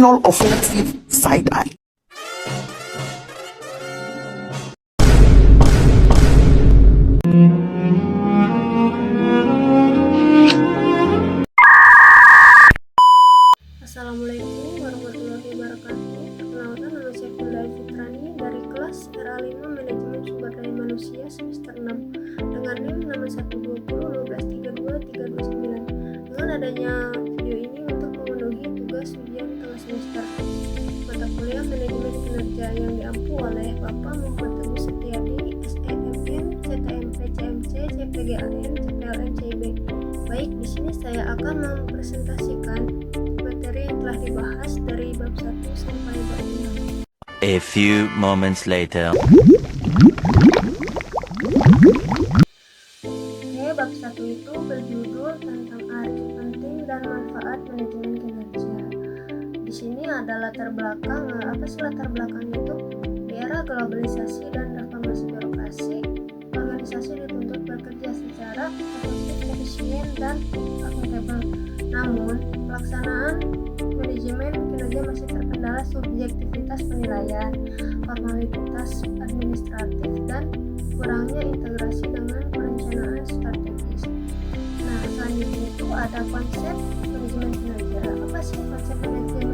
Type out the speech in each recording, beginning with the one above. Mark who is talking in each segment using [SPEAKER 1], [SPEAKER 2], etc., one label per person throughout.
[SPEAKER 1] criminal offensive side eye.
[SPEAKER 2] Assalamualaikum warahmatullahi wabarakatuh. Perkenalkan, nama saya Firda Fitrani dari kelas RA5 Manajemen Sumber Daya Manusia semester 6 dengan NIM 6120 Dengan adanya video ini untuk memenuhi tugas ujian tengah semester mata kuliah Manajemen Kinerja yang diampu oleh Bapak Muhammad Teguh Setiadi, SEMM, CTMP, CMC, CPGAN, CPLN, CIB. Baik, di sini saya akan mempresentasikan materi yang telah dibahas dari bab 1 sampai bab 6.
[SPEAKER 3] A few moments later.
[SPEAKER 2] Oke, bab 1 itu berjudul tentang arti penting dan manfaat manajemen kinerja. Di sini ada latar belakang. Apa sih latar belakang itu? Di era globalisasi dan reformasi birokrasi, organisasi dituntut bekerja secara efektif, efisien, dan akuntabel. Namun, pelaksanaan manajemen kinerja masih terkendala subjektivitas penilaian, formalitas administratif, dan kurangnya integrasi dengan perencanaan strategis. Nah, selanjutnya itu ada konsep manajemen kinerja. Apa sih konsep manajemen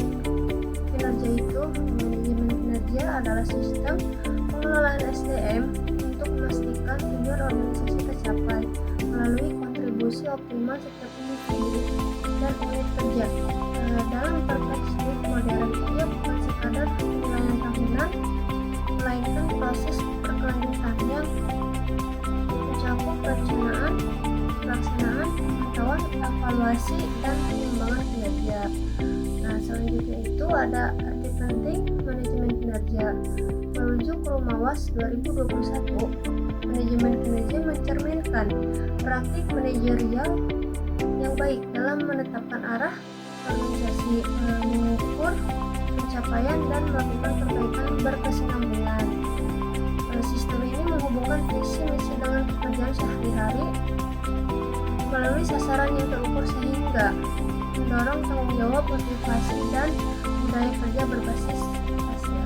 [SPEAKER 2] kinerja itu? Manajemen kinerja adalah sistem pengelolaan SDM untuk memastikan tujuan organisasi tercapai melalui kontribusi optimal setiap individu dan unit kerja. Dalam perspektif modern, ia bukan sekadar penilaian tahunan, melainkan proses berkelanjutan yang mencakup perencanaan, pelaksanaan, pemantauan, evaluasi, dan pengembangan kinerja. Nah, selanjutnya itu ada arti penting manajemen kinerja. Merujuk Rumawas 2021, manajemen kinerja mencerminkan praktik manajerial yang baik dalam menetapkan arah organisasi, mengukur pencapaian, dan melakukan perbaikan berkesinambungan. Sistem ini menghubungkan visi misi dengan pekerjaan sehari-hari melalui sasaran yang terukur sehingga mendorong tanggung jawab, motivasi, dan budaya kerja berbasis hasil.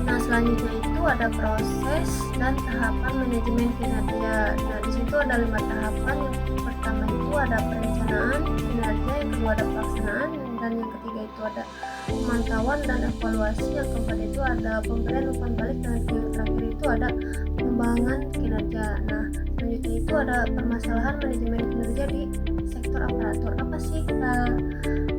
[SPEAKER 2] Nah, selanjutnya itu ada proses dan tahapan manajemen kinerja. Nah, di situ ada 5 tahapan. Yang pertama itu ada perencanaan kinerja, yang kedua ada pelaksanaan, dan yang ketiga itu ada pemantauan dan evaluasi, yang keempat itu ada pemberian umpan balik, dan yang terakhir itu ada pengembangan kinerja. Nah, selanjutnya itu ada permasalahan manajemen kinerja di sektor aparatur. Apa sih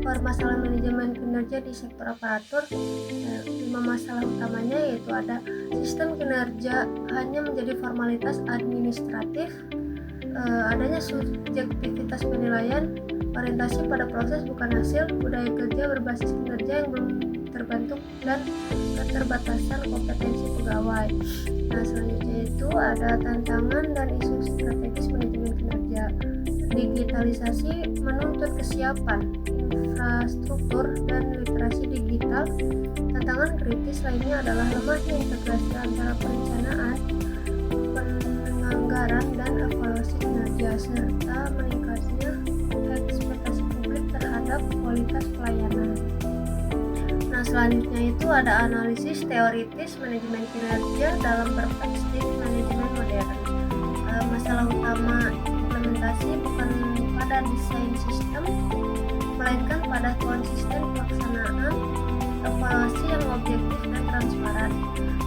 [SPEAKER 2] permasalahan manajemen kinerja di sektor aparatur? 5 masalah utamanya yaitu ada sistem kinerja hanya menjadi formalitas administratif, adanya subjektivitas penilaian, orientasi pada proses bukan hasil, budaya kerja berbasis kinerja yang belum terbentuk, dan keterbatasan kompetensi pegawai. Nah, selanjutnya itu ada tantangan dan isu strategis manajemen kinerja. Digitalisasi menuntut kesiapan infrastruktur dan literasi digital. Tantangan kritis lainnya adalah lemahnya integrasi antara perencanaan, penganggaran, dan evaluasi kinerja, serta meningkatnya ekspektasi publik terhadap kualitas pelayanan. Nah, selanjutnya itu ada analisis teoritis manajemen kinerja dalam perspektif manajemen modern. Masalah utama implementasi bukan pada desain sistem, melainkan pada konsisten pelaksanaan. Evaluasi yang objektif dan transparan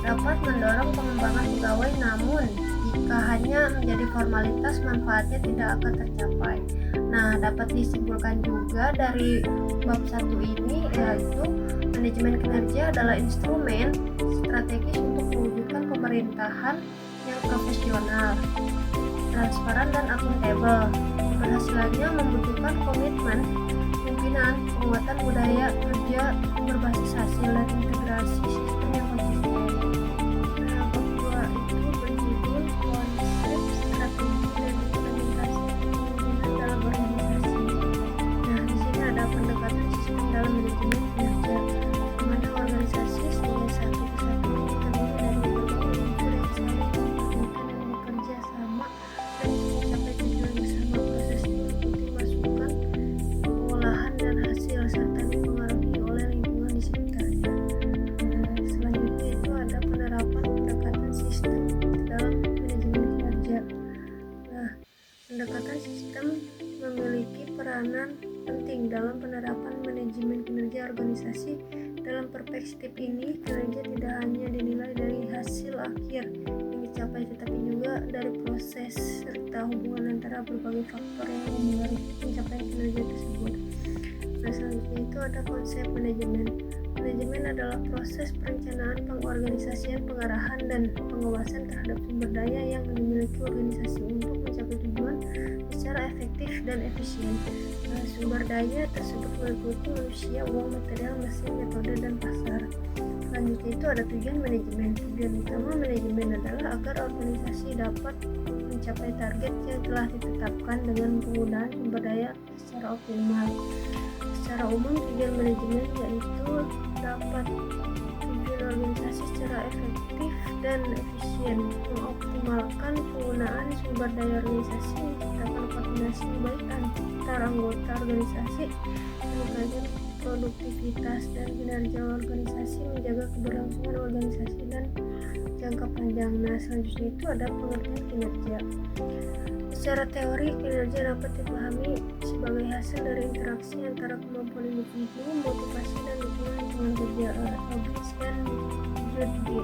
[SPEAKER 2] dapat mendorong pengembangan pegawai, namun jika hanya menjadi formalitas, manfaatnya tidak akan tercapai. Nah, dapat disimpulkan juga dari bab 1 ini, yaitu manajemen kinerja adalah instrumen strategis untuk mewujudkan pemerintahan yang profesional, transparan, dan akuntabel. Keberhasilannya membutuhkan komitmen pimpinan, penguatan budaya kerja berbasis hasil, dan integrasi sistem yang konsisten. Nah, bab 2 itu berjudul konsep, strategi, dan implementasi kepemimpinan dalam organisasi. Nah, di sini ada pendekatan sistem dalam manajemen kinerja, di mana organisasi sebagai satu kesatuan terdiri dari berbagai unsur yang saling memperhatikan dan bekerja sama dan mencapai tujuan bersama. Proses ini meliputi masukan, pengolahan, dan hasil, serta dipengaruhi oleh lingkungan Pendekatan sistem memiliki peranan penting dalam penerapan manajemen kinerja organisasi. Dalam perspektif ini, kinerja tidak hanya dinilai dari hasil akhir yang dicapai, tetapi juga dari proses serta hubungan antara berbagai faktor yang mempengaruhi pencapaian kinerja tersebut. Nah, selanjutnya itu ada konsep manajemen. Manajemen adalah proses perencanaan, pengorganisasian, pengarahan, dan pengawasan terhadap sumber daya yang dimiliki organisasi untuk mencapai tujuan secara efektif dan efisien. Sumber daya tersebut meliputi manusia, uang, material, mesin, metode, dan pasar. Selanjutnya itu ada tujuan manajemen. Tujuan utama manajemen adalah agar organisasi dapat mencapai target yang telah ditetapkan dengan penggunaan sumber daya secara optimal. Secara umum, tujuan manajemen yaitu dapat tujuan organisasi secara efektif dan efisien, mengoptimalkan penggunaan sumber daya organisasi, menciptakan koordinasi yang baik antar anggota organisasi, meningkatkan produktivitas dan kinerja organisasi, menjaga keberlangsungan organisasi dan jangka panjang. Nah, selanjutnya itu ada pengertian kinerja. Secara teori, kinerja dapat dipahami sebagai hasil dari interaksi antara kemampuan individu, motivasi, dan dukungan lingkungan kerja. Robbins dan Judy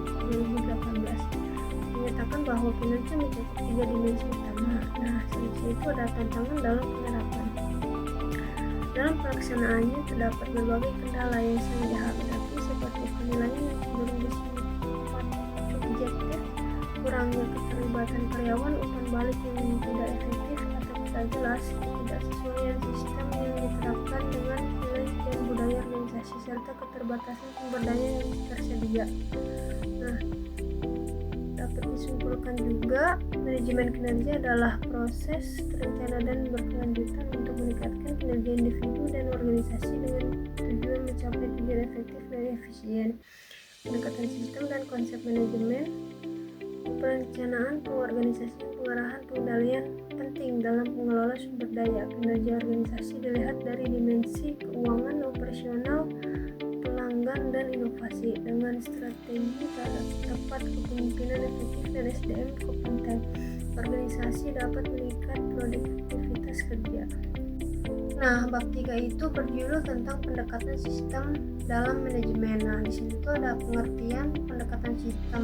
[SPEAKER 2] 2018 menyatakan bahwa kinerja mencakup 3 dimensi utama. Nah, selanjutnya itu ada tantangan dalam penerapan. Dalam pelaksanaannya terdapat berbagai kendala yang sering dihadapi, seperti penilaian yang cenderung bersifat subjektif, kurangnya keterlibatan karyawan, umpan balik yang tidak efektif atau tidak jelas, ketidaksesuaian sistem yang diterapkan dengan nilai dan budaya organisasi, serta keterbatasan sumber daya yang tersedia. Nah, dapat disimpulkan juga manajemen kinerja adalah proses terencana dan berkelanjutan untuk meningkatkan kinerja individu dan organisasi dengan tujuan mencapai tujuan efektif dan efisien. Pendekatan sistem dan konsep manajemen, perencanaan, pengorganisasian, pengarahan, pengendalian penting dalam mengelola sumber daya. Kinerja organisasi dilihat dari dimensi keuangan, operasional, pelanggan, dan inovasi. Dengan strategi tepat, kepemimpinan efektif, dan SDM kompeten, organisasi dapat meningkat produktivitas kerja. Nah, bab 3 itu berjudul tentang pendekatan sistem dalam manajemen. Nah, di sini tuh ada pengertian pendekatan sistem.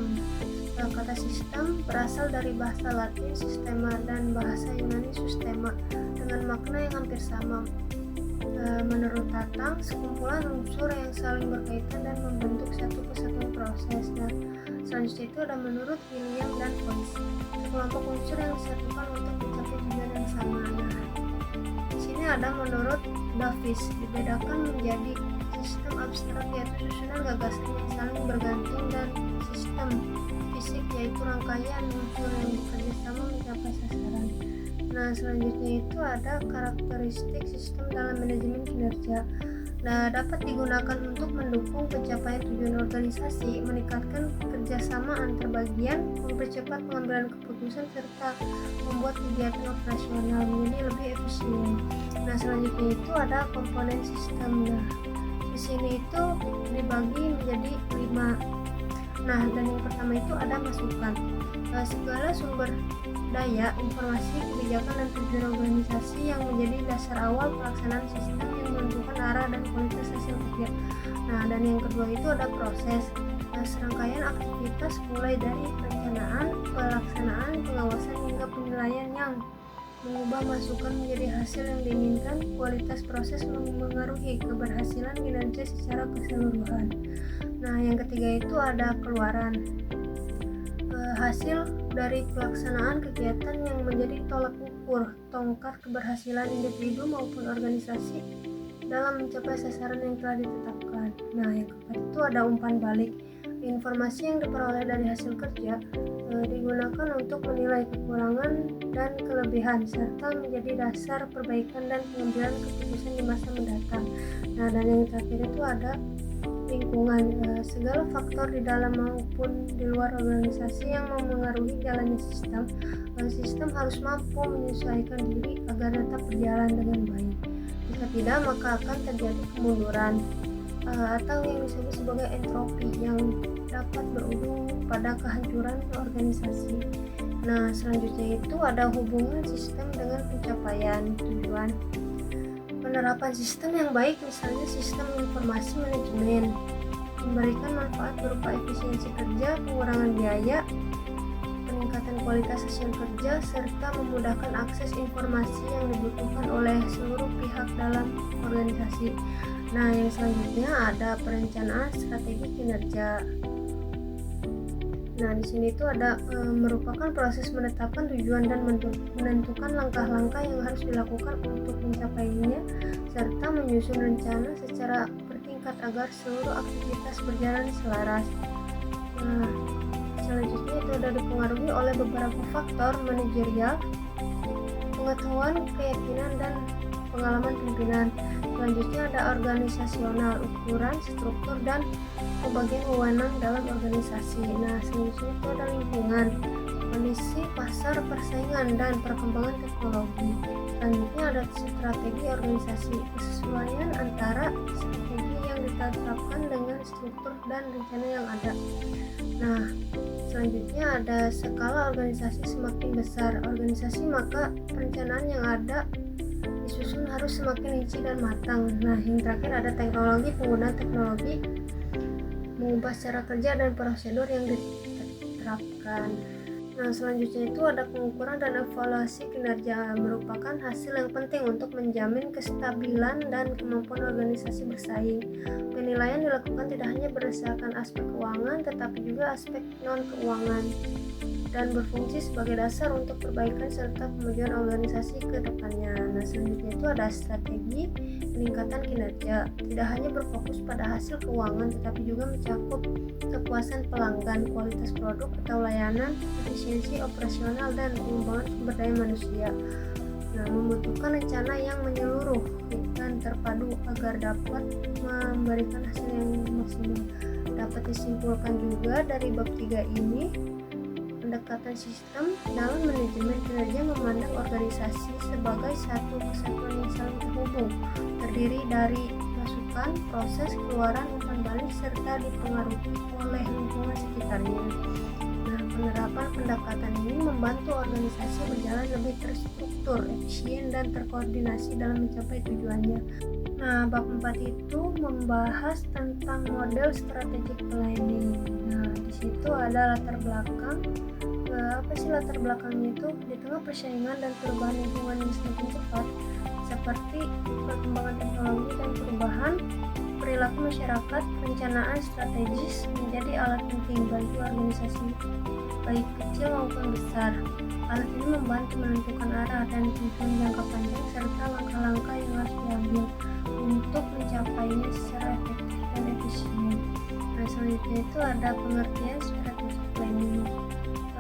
[SPEAKER 2] Kata sistem berasal dari bahasa Latin sistema dan bahasa Yunani systema dengan makna yang hampir sama. Menurut Tatang, sekumpulan unsur yang saling berkaitan dan membentuk satu kesatuan proses. Nah, selanjutnya itu ada menurut William dan Points, sekelompok unsur yang disatukan untuk mencapai tujuan yang sama. Nah, di sini ada menurut Davis, dibedakan menjadi sistem abstrak yaitu susunan gagasan yang saling bergantung, dan sistem fisik yaitu rangkaian unsur yang bekerja sama mencapai sasaran. Nah, selanjutnya itu ada karakteristik sistem dalam manajemen kinerja. Nah, dapat digunakan untuk mendukung pencapaian tujuan organisasi, meningkatkan kerjasama antar bagian, mempercepat pengambilan keputusan, serta membuat kegiatan operasional menjadi lebih efisien. Nah, selanjutnya itu ada komponen sistem. Nah, di sini itu dibagi menjadi 5. Nah, dan yang pertama itu ada masukan. Segala sumber daya, informasi, kebijakan, dan tujuan organisasi yang menjadi dasar awal pelaksanaan sistem yang menentukan arah dan kualitas hasil kerja. Nah, dan yang kedua itu ada proses. Serangkaian aktivitas mulai dari perencanaan, pelaksanaan, pengawasan, hingga penilaian yang mengubah masukan menjadi hasil yang diinginkan. Kualitas proses memengaruhi keberhasilan kinerja secara keseluruhan. Nah, yang ketiga itu ada keluaran. Hasil dari pelaksanaan kegiatan yang menjadi tolak ukur tongkat keberhasilan individu maupun organisasi dalam mencapai sasaran yang telah ditetapkan. Nah, yang keempat itu ada umpan balik. Informasi yang diperoleh dari hasil kerja digunakan untuk menilai kekurangan dan kelebihan, serta menjadi dasar perbaikan dan pengambilan keputusan di masa mendatang. Nah, dan yang terakhir itu ada lingkungan. Segala faktor di dalam maupun di luar organisasi yang memengaruhi jalannya sistem. Sistem harus mampu menyesuaikan diri agar tetap berjalan dengan baik. Jika tidak, maka akan terjadi kemunduran atau yang disebut sebagai entropi yang dapat berujung pada kehancuran organisasi. Nah, selanjutnya itu ada hubungan sistem dengan pencapaian tujuan. Penerapan sistem yang baik, misalnya sistem informasi manajemen, memberikan manfaat berupa efisiensi kerja, pengurangan biaya, peningkatan kualitas hasil kerja, serta memudahkan akses informasi yang dibutuhkan oleh seluruh pihak dalam organisasi. Nah, yang selanjutnya ada perencanaan strategi kinerja. Nah, di sini itu ada merupakan proses menetapkan tujuan dan menentukan langkah-langkah yang harus dilakukan untuk mencapainya, serta menyusun rencana secara bertingkat agar seluruh aktivitas berjalan selaras. Nah, selanjutnya itu ada dipengaruhi oleh beberapa faktor manajerial, pengetahuan, keyakinan, dan pengalaman pimpinan. Selanjutnya ada organisasional, ukuran, struktur, dan pembagian wewenang dalam organisasi. Nah, selanjutnya itu ada lingkungan, kondisi pasar, persaingan, dan perkembangan teknologi. Selanjutnya ada strategi organisasi, kesesuaian antara strategi yang ditetapkan dengan struktur dan rencana yang ada. Nah, selanjutnya ada skala organisasi semakin besar organisasi, maka perencanaan yang ada disusun harus semakin rinci dan matang. Nah, yang terakhir ada teknologi, penggunaan teknologi mengubah cara kerja dan prosedur yang diterapkan. Nah, selanjutnya itu ada pengukuran dan evaluasi kinerja, merupakan hasil yang penting untuk menjamin kestabilan dan kemampuan organisasi bersaing. Penilaian dilakukan tidak hanya berdasarkan aspek keuangan, tetapi juga aspek non-keuangan, dan berfungsi sebagai dasar untuk perbaikan serta kemajuan organisasi ke depannya. Nah, selanjutnya itu ada strategi peningkatan kinerja, tidak hanya berfokus pada hasil keuangan, tetapi juga mencakup kepuasan pelanggan, kualitas produk atau layanan, efisiensi operasional, dan pengembangan sumber daya manusia. Nah, membutuhkan rencana yang menyeluruh dan terpadu agar dapat memberikan hasil yang maksimal. Dapat disimpulkan juga dari bab 3 ini, pendekatan sistem dalam manajemen kinerja memandang organisasi sebagai satu kesatuan yang saling terhubung, terdiri dari masukan, proses, keluaran, umpan balik, serta dipengaruhi oleh lingkungan sekitarnya. Nah, penerapan pendekatan ini membantu organisasi berjalan lebih terstruktur, efisien, dan terkoordinasi dalam mencapai tujuannya. Nah, bab 4 itu membahas tentang model strategic planning. Nah, di situ ada latar belakang. Apa sih latar belakangnya itu? Di tengah persaingan dan perubahan lingkungan yang semakin cepat, seperti perkembangan teknologi dan perubahan perilaku masyarakat, perencanaan strategis menjadi alat penting bagi organisasi, baik kecil maupun besar. Alat ini membantu menentukan arah dan tujuan jangka panjang serta langkah-langkah yang harus diambil untuk mencapainya secara efektif dan efisien. Nah, selanjutnya itu ada pengertian strategic planning.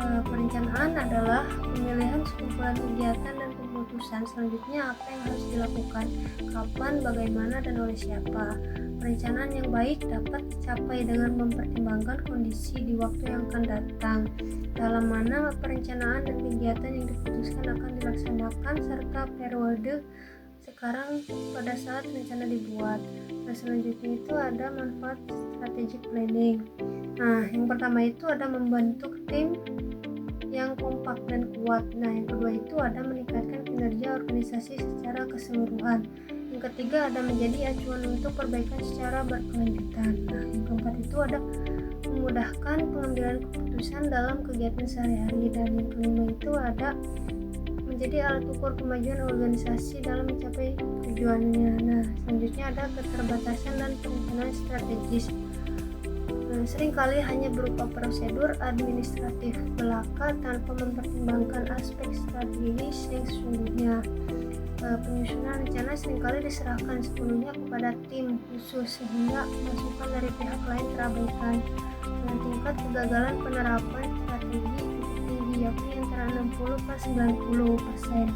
[SPEAKER 2] Perencanaan adalah pemilihan sekumpulan kegiatan dan keputusan selanjutnya apa yang harus dilakukan, kapan, bagaimana, dan oleh siapa. Perencanaan yang baik dapat dicapai dengan mempertimbangkan kondisi di waktu yang akan datang, dalam mana perencanaan dan kegiatan yang diputuskan akan dilaksanakan, serta periode sekarang pada saat rencana dibuat. Nah, selanjutnya itu ada manfaat strategic planning. Nah, yang pertama itu ada membentuk tim yang kompak dan kuat. Nah, yang kedua itu ada meningkatkan kinerja organisasi secara keseluruhan. Yang ketiga ada menjadi acuan untuk perbaikan secara berkelanjutan. Nah, yang keempat itu ada memudahkan pengambilan keputusan dalam kegiatan sehari-hari. Dan yang kelima itu ada menjadi alat ukur kemajuan organisasi dalam mencapai tujuannya. Nah, selanjutnya ada keterbatasan dan perencanaan strategis. Seringkali hanya berupa prosedur administratif belaka tanpa mempertimbangkan aspek strategis yang sesungguhnya. Penyusunan rencana seringkali diserahkan sepenuhnya kepada tim khusus sehingga masukan dari pihak lain terabaikan. Dengan tingkat kegagalan penerapan strategi cukup tinggi, yakni antara 60-90%.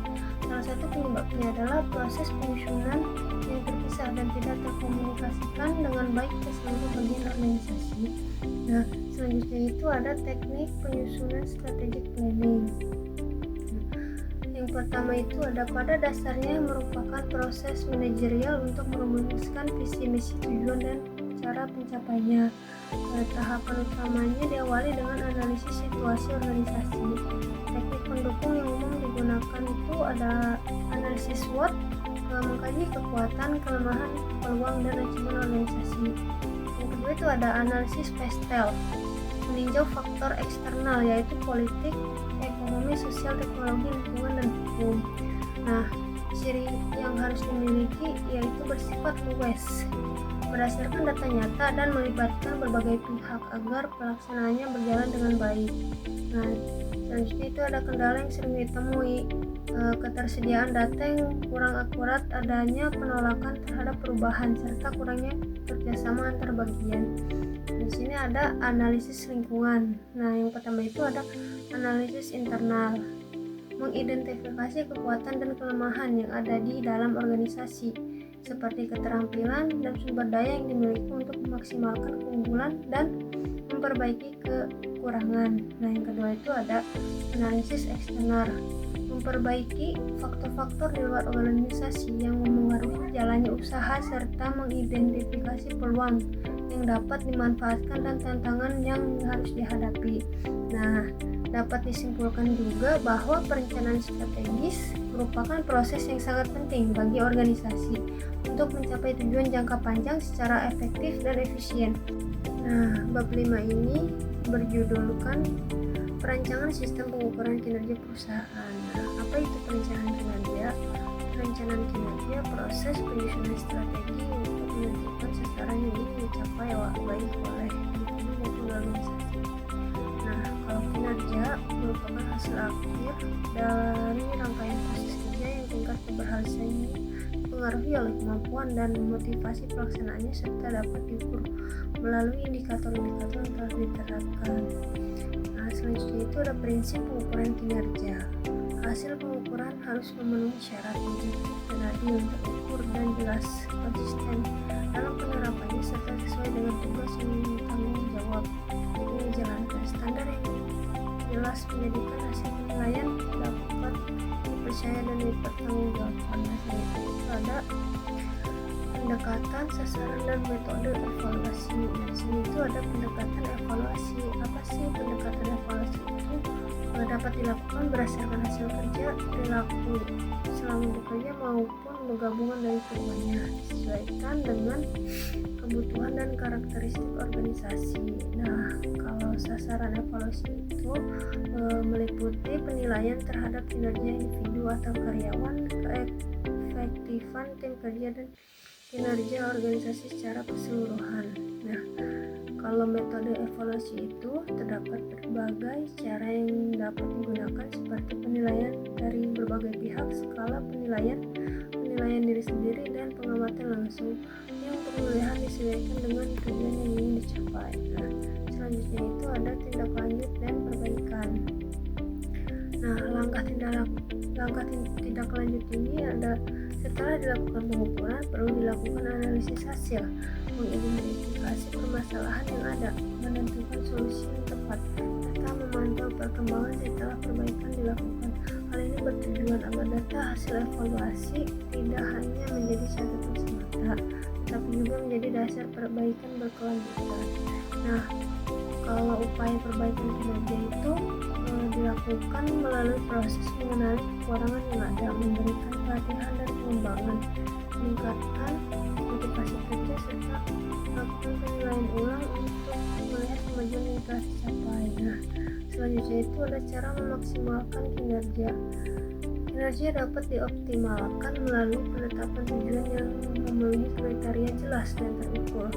[SPEAKER 2] Salah satu penyebabnya adalah proses penyusunan yang terpisah dan tidak terkomunikasikan dengan baik ke seluruh bagian organisasi. Nah, selanjutnya itu ada teknik penyusunan strategic planning. Yang pertama itu ada pada dasarnya merupakan proses manajerial untuk merumuskan visi misi tujuan dan cara pencapaiannya. Tahapan utamanya diawali dengan analisis situasi organisasi. pendukung yang umum digunakan itu ada analisis SWOT, mengkaji kekuatan, kelemahan, peluang, dan achievement organisasi. Yang kedua itu ada analisis PESTEL, meninjau faktor eksternal yaitu politik, ekonomi, sosial, teknologi, lingkungan, dan hukum. Nah, ciri yang harus dimiliki yaitu bersifat luwes, berdasarkan data nyata dan melibatkan berbagai pihak agar pelaksanaannya berjalan dengan baik. Nah, selanjutnya itu ada kendala yang sering ditemui, ketersediaan data yang kurang akurat, adanya penolakan terhadap perubahan, serta kurangnya kerjasama antar bagian. Di sini ada analisis lingkungan. Nah, yang pertama itu ada analisis internal, mengidentifikasi kekuatan dan kelemahan yang ada di dalam organisasi, seperti keterampilan dan sumber daya yang dimiliki untuk memaksimalkan keunggulan dan memperbaiki kekurangan. Nah, yang kedua itu ada analisis eksternal, memperbaiki faktor-faktor di luar organisasi yang memengaruhi jalannya usaha serta mengidentifikasi peluang yang dapat dimanfaatkan dan tantangan yang harus dihadapi. Nah, dapat disimpulkan juga bahwa perencanaan strategis merupakan proses yang sangat penting bagi organisasi untuk mencapai tujuan jangka panjang secara efektif dan efisien. Nah, bab 5 ini berjudulkan perancangan sistem pengukuran kinerja perusahaan. Nah, apa itu perencanaan kinerja? Perencanaan kinerja proses penyusunan strategi untuk menentukan sasaran yang ingin dicapai baik oleh individu maupun organisasi. Nah, kalau kinerja merupakan hasil akhir dari rangkaian proses kerja yang tingkat keberhasilannya dipengaruhi oleh kemampuan dan motivasi pelaksanaannya serta dapat diukur melalui indikator-indikator yang telah diterapkan. Nah, selanjutnya itu ada prinsip pengukuran kinerja. Hasil pengukuran harus memenuhi syarat objektif dan adil, terukur dan jelas, konsisten dalam penerapannya serta sesuai dengan tugas yang tanggung jawab yang dijalankan. Standar yang jelas menjadikan hasil penilaian dapat dipercaya dan dipertanggungjawabkan. Nah, selanjutnya itu ada pendekatan, sasaran, dan metode evaluasi. Di sini itu ada pendekatan evaluasi. Apa sih pendekatan evaluasi itu? Dapat dilakukan berdasarkan hasil kerja, perilaku selama bekerja maupun gabungan dari keduanya, disesuaikan dengan kebutuhan dan karakteristik organisasi. Nah, kalau sasaran evaluasi itu meliputi penilaian terhadap kinerja individu atau karyawan, keefektifan tim kerja, dan kinerja organisasi secara keseluruhan. Nah, kalau metode evaluasi itu terdapat berbagai cara yang dapat digunakan seperti penilaian dari berbagai pihak, skala penilaian diri sendiri, dan pengamatan langsung yang pemilihan disesuaikan dengan tujuan yang ingin dicapai. Nah, selanjutnya itu ada tindak lanjut dan perbaikan. Nah, langkah tindak lanjut ini ada setelah dilakukan pengukuran perlu dilakukan analisis hasil, mengidentifikasi permasalahan yang ada, menentukan solusi yang tepat, serta memantau perkembangan setelah perbaikan dilakukan. Hal ini bertujuan agar data hasil evaluasi tidak hanya menjadi catatan semata, tetapi juga menjadi dasar perbaikan berkelanjutan. Nah, kalau upaya perbaikan kinerja itu dilakukan melalui proses mengenali kekurangan yang ada, memberikan pelatihan dan pengembangan, meningkatkan motivasi kerja, serta melakukan penilaian ulang untuk melihat kemajuan yang telah dicapai. Nah, selanjutnya itu ada cara memaksimalkan kinerja. Kinerja dapat dioptimalkan melalui penetapan tujuan yang memenuhi kriteria jelas dan terukur,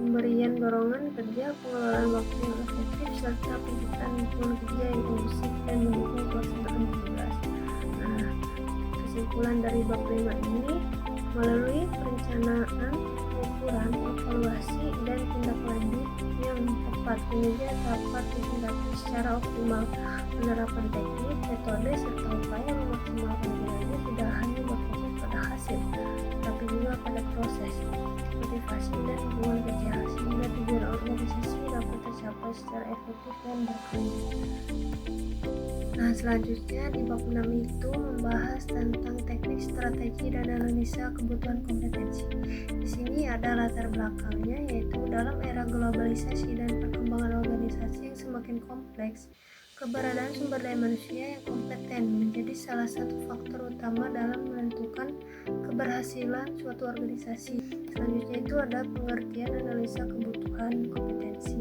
[SPEAKER 2] pemberian dorongan kerja, pengelolaan waktu yang efektif, serta penciptaan lingkungan kerja yang kondusif dan mendukung pelaksanaan tugas. Nah, kesimpulan dari bab 5 ini, melalui perencanaan, pengukuran, evaluasi, dan tindak lanjut yang tepat, kinerja dapat ditingkatkan secara optimal. Penerapan teknik, metode, serta upaya memaksimalkan kinerja tidak hanya berfokus pada hasil, tapi juga pada proses, motivasi, dan hubungan kerja, sehingga tujuan organisasi dapat tercapai secara efektif dan berkelanjutan. Nah, selanjutnya di bab 6 itu membahas tentang teknik, strategi, dan analisa kebutuhan kompetensi. Di sini ada latar belakangnya, yaitu dalam era globalisasi dan perkembangan organisasi yang semakin kompleks, Keberadaan sumber daya manusia yang kompeten menjadi salah satu faktor utama dalam menentukan keberhasilan suatu organisasi. Selanjutnya itu ada pengertian analisa kebutuhan kompetensi.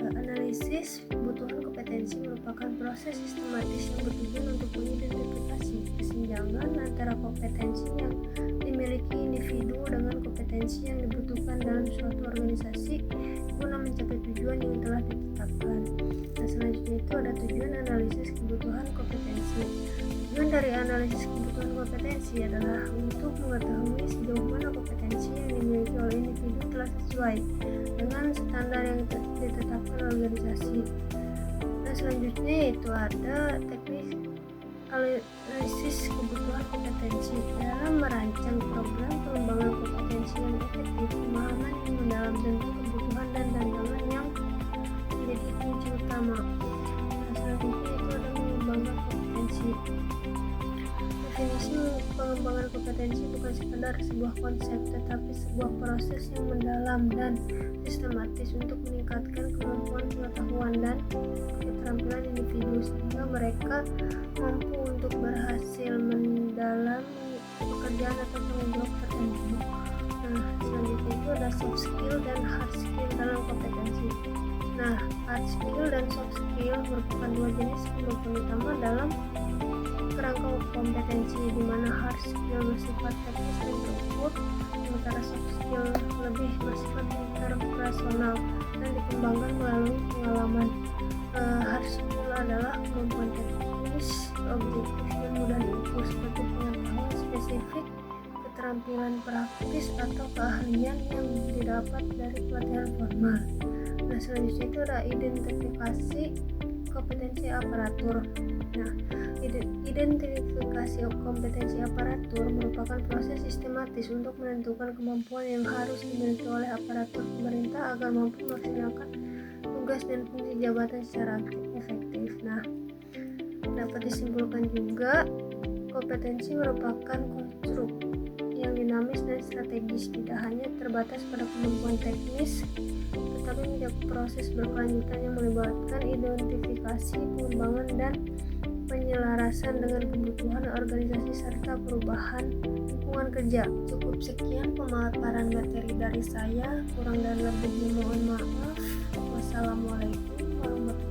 [SPEAKER 2] Analisis kebutuhan kompetensi merupakan proses sistematis yang bertujuan untuk mengidentifikasi kesenjangan antara kompetensi yang dimiliki individu dengan kompetensi yang dibutuhkan dalam suatu organisasi guna mencapai tujuan yang telah ditetapkan. Nah, selanjutnya itu ada tujuan analisis kebutuhan kompetensi. Tujuan dari analisis kebutuhan kompetensi adalah untuk mengetahui sejauh mana kompetensi yang dimiliki oleh individu telah sesuai dengan standar yang ditetapkan organisasi. Nah, selanjutnya itu ada teknik analisis kebutuhan kompetensi. Dalam merancang program pengembangan kompetensi yang efektif, pemahaman yang mendalam tentang kebutuhan dan tantangan yang menjadi kunci utama. Nah, selanjutnya itu ada mengembangkan kompetensi. Definisi pengembangan kompetensi bukan sekadar sebuah konsep, tetapi sebuah proses yang mendalam dan sistematis untuk meningkatkan kemampuan pengetahuan dan keterampilan individu sehingga mereka mampu untuk berhasil mendalami pekerjaan atau tanggung jawab tertentu. Nah, selanjutnya itu ada soft skill dan hard skill dalam kompetensi. Nah, hard skill dan soft skill merupakan dua jenis kemampuan utama dalam kerangka kompetensi, di mana hard skill bersifat teknis dan terukur, sementara soft skill lebih bersifat interpersonal dan dikembangkan melalui pengalaman. Hard skill adalah kemampuan teknis, objektif dan mudah diukur seperti pengetahuan spesifik, keterampilan praktis atau keahlian yang didapat dari pelatihan formal. Nah, selanjutnya itu ada identifikasi kompetensi aparatur. Nah, identifikasi kompetensi aparatur merupakan proses sistematis untuk menentukan kemampuan yang harus dimiliki oleh aparatur pemerintah agar mampu melaksanakan tugas dan fungsi jabatan secara efektif. Nah, dapat disimpulkan juga kompetensi merupakan konstruk yang dinamis dan strategis, tidak hanya terbatas pada kemampuan teknis, tetapi menjadi proses berkelanjutan yang melibatkan identifikasi, pengembangan, dan penyelarasan dengan kebutuhan organisasi serta perubahan lingkungan kerja. Cukup sekian pemaparan materi dari saya, kurang dan lebihnya mohon maaf. Wassalamualaikum warahmatullahi wabarakatuh.